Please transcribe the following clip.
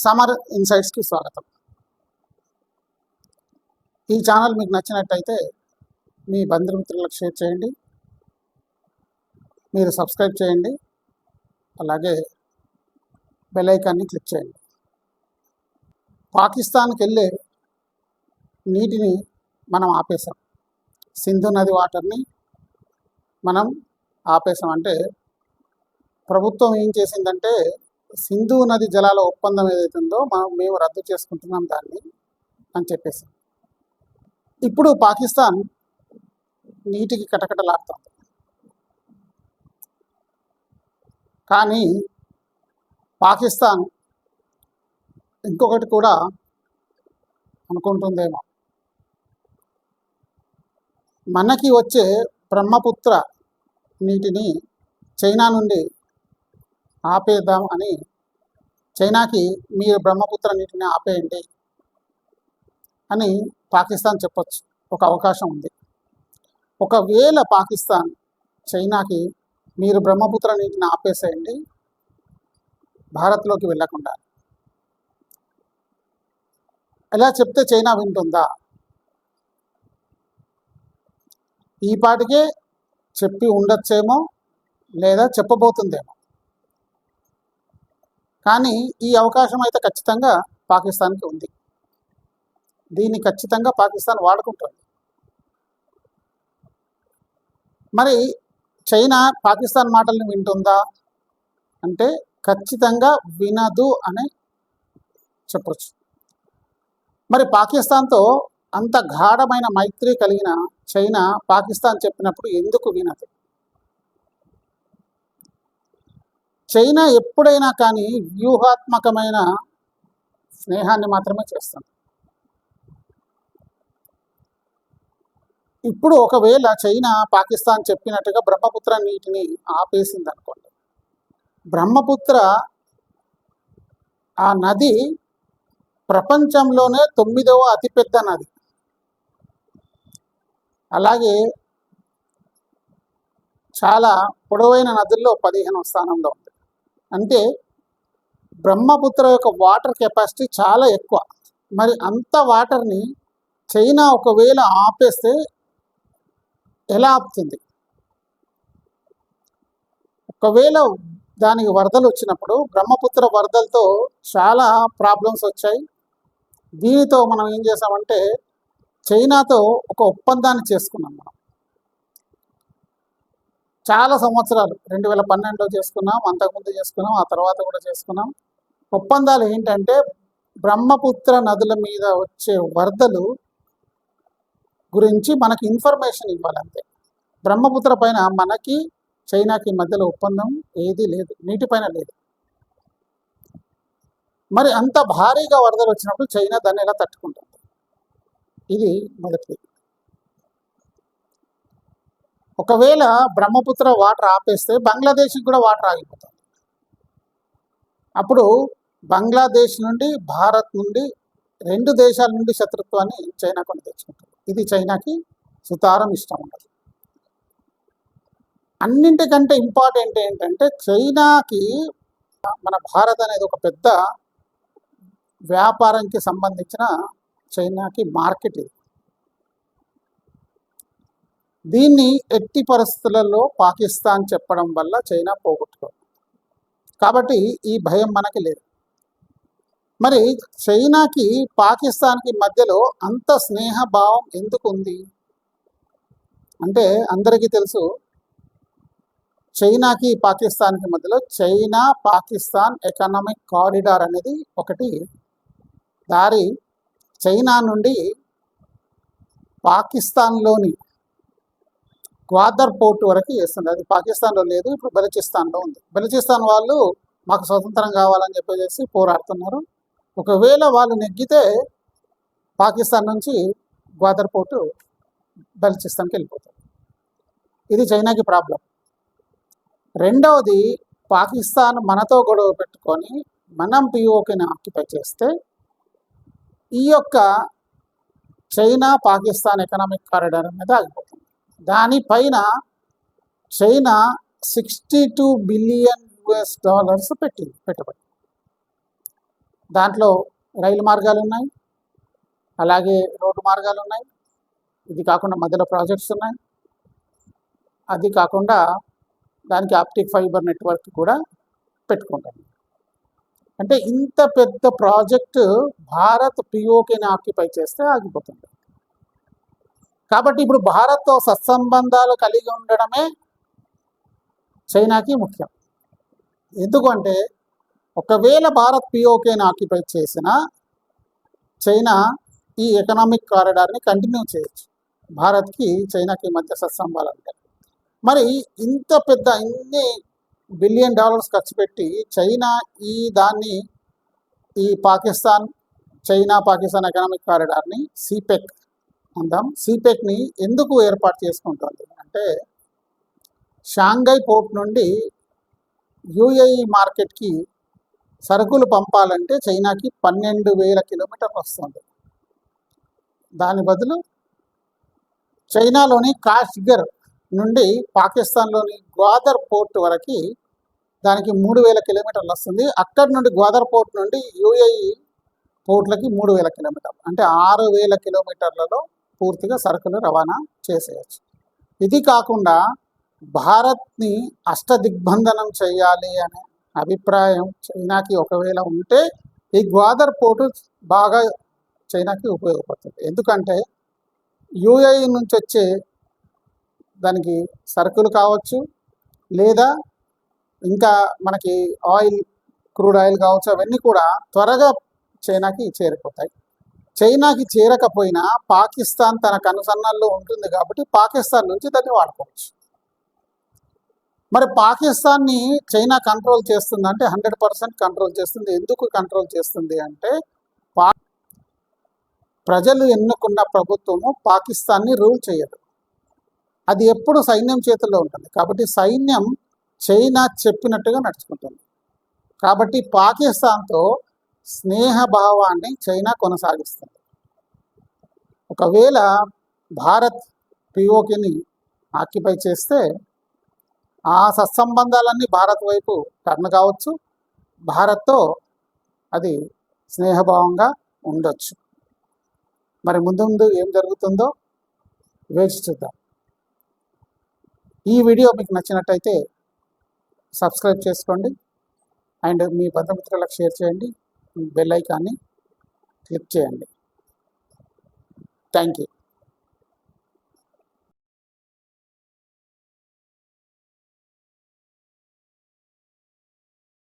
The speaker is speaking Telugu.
సమర్ ఇన్సైట్స్కి స్వాగతం. ఈ ఛానల్ మీకు నచ్చినట్టయితే మీ బంధుమిత్రులకు షేర్ చేయండి, మీరు సబ్స్క్రైబ్ చేయండి, అలాగే బెల్ ఐకాన్ని క్లిక్ చేయండి. పాకిస్తాన్కి వెళ్ళే నీటిని మనం ఆపేసాం. సింధు నది వాటర్ని మనం ఆపేసాం. అంటే ప్రభుత్వం ఏం చేసిందంటే సింధు నది జలాల ఒప్పందం ఏదైతే ఉందో మేము రద్దు చేసుకుంటున్నాం దాన్ని అని చెప్పేసి ఇప్పుడు పాకిస్తాన్ నీటికి కటకటలాడుతుంది. కానీ పాకిస్తాన్ ఇంకొకటి కూడా అనుకుంటుందేమో, మనకి వచ్చే బ్రహ్మపుత్ర నీటిని చైనా నుండి ఆపేద్దాం అని, చైనాకి మీరు బ్రహ్మపుత్ర నీటిని ఆపేయండి అని పాకిస్తాన్ చెప్పొచ్చు. ఒక అవకాశం ఉంది. ఒకవేళ పాకిస్తాన్ చైనాకి మీరు బ్రహ్మపుత్ర నీటిని ఆపేసేయండి, భారత్లోకి వెళ్ళకుండా, ఎలా చెప్తే చైనా వింటుందా? ఈ పాటికే చెప్పి ఉండొచ్చేమో, లేదా చెప్పబోతుందేమో. కానీ ఈ అవకాశం అయితే ఖచ్చితంగా పాకిస్తాన్కి ఉంది. దీన్ని ఖచ్చితంగా పాకిస్తాన్ వాడుకుంటుంది. మరి చైనా పాకిస్తాన్ మాటల్ని వింటుందా అంటే ఖచ్చితంగా వినదు అని చెప్పొచ్చు. మరి పాకిస్తాన్తో అంత గాఢమైన మైత్రి కలిగిన చైనా పాకిస్తాన్ చెప్పినప్పుడు ఎందుకు వినదు? చైనా ఎప్పుడైనా కానీ వ్యూహాత్మకమైన స్నేహాన్ని మాత్రమే చేస్తుంది. ఇప్పుడు ఒకవేళ చైనా పాకిస్తాన్ చెప్పినట్టుగా బ్రహ్మపుత్ర నీటిని ఆపేసింది అనుకోండి, బ్రహ్మపుత్ర ఆ నది ప్రపంచంలోనే 9వ అతిపెద్ద నది. అలాగే చాలా పొడవైన నదుల్లో 15వ స్థానంలో ఉంది. అంటే బ్రహ్మపుత్ర యొక్క వాటర్ కెపాసిటీ చాలా ఎక్కువ. మరి అంత వాటర్ని చైనా ఒకవేళ ఆపేస్తే ఎలా ఆపుతుంది? ఒకవేళ దానికి వరదలు వచ్చినప్పుడు, బ్రహ్మపుత్ర వరదలతో చాలా ప్రాబ్లమ్స్ వచ్చాయి. దీనితో మనం ఏం చేసామంటే చైనాతో ఒక ఒప్పందాన్ని చేసుకున్నాం. మనం చాలా సంవత్సరాలు 2012లో చేసుకున్నాం, అంతకుముందు చేసుకున్నాం, ఆ తర్వాత కూడా చేసుకున్నాం. ఒప్పందాలు ఏంటంటే బ్రహ్మపుత్ర నదుల మీద వచ్చే వరదలు గురించి మనకి ఇన్ఫర్మేషన్ ఇవ్వాలంతే. బ్రహ్మపుత్ర పైన మనకి చైనాకి మధ్యలో ఒప్పందం ఏదీ లేదు, నీటిపైన లేదు. మరి అంత భారీగా వరదలు వచ్చినప్పుడు చైనా దాన్ని ఎలా తట్టుకుంటుంది? ఇది మొదటిది. ఒకవేళ బ్రహ్మపుత్ర వాటర్ ఆపేస్తే బంగ్లాదేశ్కి కూడా వాటర్ ఆగిపోతుంది. అప్పుడు బంగ్లాదేశ్ నుండి, భారత్ నుండి, 2 దేశాల నుండి శత్రుత్వాన్ని చైనా కొని తెచ్చుకుంటుంది. ఇది చైనాకి సుతారం ఇష్టం ఉండదు. అన్నింటికంటే ఇంపార్టెంట్ ఏంటంటే చైనాకి మన భారత్ అనేది ఒక పెద్ద వ్యాపారానికి సంబంధించిన చైనాకి మార్కెట్ ఇది. దీన్ని ఎట్టి పరిస్థితులలో పాకిస్తాన్ చెప్పడం వల్ల చైనా పోగొట్టుకోదు. కాబట్టి ఈ భయం మనకి లేదు. మరి చైనాకి పాకిస్తాన్కి మధ్యలో అంత స్నేహభావం ఎందుకు ఉంది అంటే అందరికీ తెలుసు, చైనాకి పాకిస్తాన్కి మధ్యలో చైనా పాకిస్తాన్ ఎకనామిక్ కారిడార్ అనేది ఒకటి దారి చైనా నుండి పాకిస్తాన్లోని గ్వాదర్ పోర్ట్ వరకు వేస్తుంది. అది పాకిస్తాన్లో లేదు, ఇప్పుడు బలూచిస్తాన్లో ఉంది. బలూచిస్తాన్ వాళ్ళు మాకు స్వతంత్రం కావాలని చెప్పేసి పోరాడుతున్నారు. ఒకవేళ వాళ్ళు నెగ్గితే పాకిస్తాన్ నుంచి గ్వాదర్ పోర్టు బలూచిస్తాన్కి వెళ్ళిపోతుంది. ఇది చైనాకి ప్రాబ్లం. రెండవది, పాకిస్తాన్ మనతో గొడవ పెట్టుకొని మనం పిఓకేని ఆక్యుపై చేస్తే ఈ యొక్క చైనా పాకిస్తాన్ ఎకనామిక్ కారిడార్ అనేది ఆగిపోతుంది. దానిపైన చైనా $62 బిలియన్ పెట్టింది పెట్టుబడి. దాంట్లో రైలు మార్గాలు ఉన్నాయి, అలాగే రోడ్డు మార్గాలు ఉన్నాయి, ఇది కాకుండా మధ్యలో ప్రాజెక్ట్స్ ఉన్నాయి, అది కాకుండా దానికి ఆప్టిక్ ఫైబర్ నెట్వర్క్ కూడా పెట్టుకుంటాం. అంటే ఇంత పెద్ద ప్రాజెక్టు భారత్ పిఓకేని ఆక్యుపై చేస్తే ఆగిపోతుంది. కాబట్టి ఇప్పుడు భారత్తో సత్సంబంధాలు కలిగి ఉండడమే చైనాకి ముఖ్యం. ఎందుకంటే ఒకవేళ భారత్ పిఓకేని ఆక్యుపై చేసినా చైనా ఈ ఎకనామిక్ కారిడార్ని కంటిన్యూ చేయొచ్చు. భారత్కి చైనాకి మధ్య సత్సంబంధాలు ఉంటాయి. మరి ఇంత పెద్ద ఇన్ని $1 బిలియన్ ఖర్చు పెట్టి చైనా ఈ పాకిస్తాన్ ఎకనామిక్ కారిడార్ని సిపెక్ అందాం, సిపెక్ని ఎందుకు ఏర్పాటు చేసుకుంటుంది అంటే షాంఘై పోర్ట్ నుండి యుఏఈ మార్కెట్కి సరుకులు పంపాలంటే చైనాకి 12,000 కిలోమీటర్లు వస్తుంది. దాని బదులు చైనాలోని కాష్గర్ నుండి పాకిస్తాన్లోని గ్వాదర్ పోర్ట్ వరకు దానికి 3,000 కిలోమీటర్లు వస్తుంది. అక్కడి నుండి గ్వాదర్ పోర్ట్ నుండి యుఏఈ పోర్ట్లకి 3,000 కిలోమీటర్లు, అంటే 6,000 కిలోమీటర్లలో పూర్తిగా సరుకులు రవాణా చేసేయచ్చు. ఇది కాకుండా భారత్ని అష్టదిగ్బంధనం చేయాలి అనే అభిప్రాయం చైనాకి ఒకవేళ ఉంటే ఈ గ్వాదర్ పోర్టు బాగా చైనాకి ఉపయోగపడుతుంది. ఎందుకంటే యుఏఈ నుంచి వచ్చే దానికి సరుకులు కావచ్చు, లేదా ఇంకా మనకి క్రూడ్ ఆయిల్ కావచ్చు, అవన్నీ కూడా త్వరగా చైనాకి చేరిపోతాయి. చైనాకి చేరకపోయినా పాకిస్తాన్ తన కనుసన్నల్లో ఉంటుంది కాబట్టి పాకిస్తాన్ నుంచి దాన్ని వాడుకోవచ్చు. మరి పాకిస్తాన్ని చైనా కంట్రోల్ చేస్తుందంటే 100% కంట్రోల్ చేస్తుంది. ఎందుకు కంట్రోల్ చేస్తుంది అంటే ప్రజలు ఎన్నుకున్న ప్రభుత్వము పాకిస్తాన్ని రూల్ చేయదు, అది ఎప్పుడు సైన్యం చేతుల్లో ఉంటుంది. కాబట్టి సైన్యం చైనా చెప్పినట్టుగా నడుచుకుంటుంది. కాబట్టి పాకిస్తాన్తో స్నేహభావాన్ని చైనా కొనసాగిస్తుంది. ఒకవేళ భారత్ పిఓకేని ఆక్యుపై చేస్తే ఆ సత్సంబంధాలన్నీ భారత్ వైపు టర్న్ కావచ్చు, భారత్తో అది స్నేహభావంగా ఉండొచ్చు. మరి ముందు ముందు ఏం జరుగుతుందో వేచి చూద్దాం. ఈ వీడియో మీకు నచ్చినట్టయితే సబ్స్క్రైబ్ చేసుకోండి అండ్ మీ బంధుమిత్రులకు షేర్ చేయండి, బెల్ ఐకాన్ని క్లిక్ చేయండి. Thank you.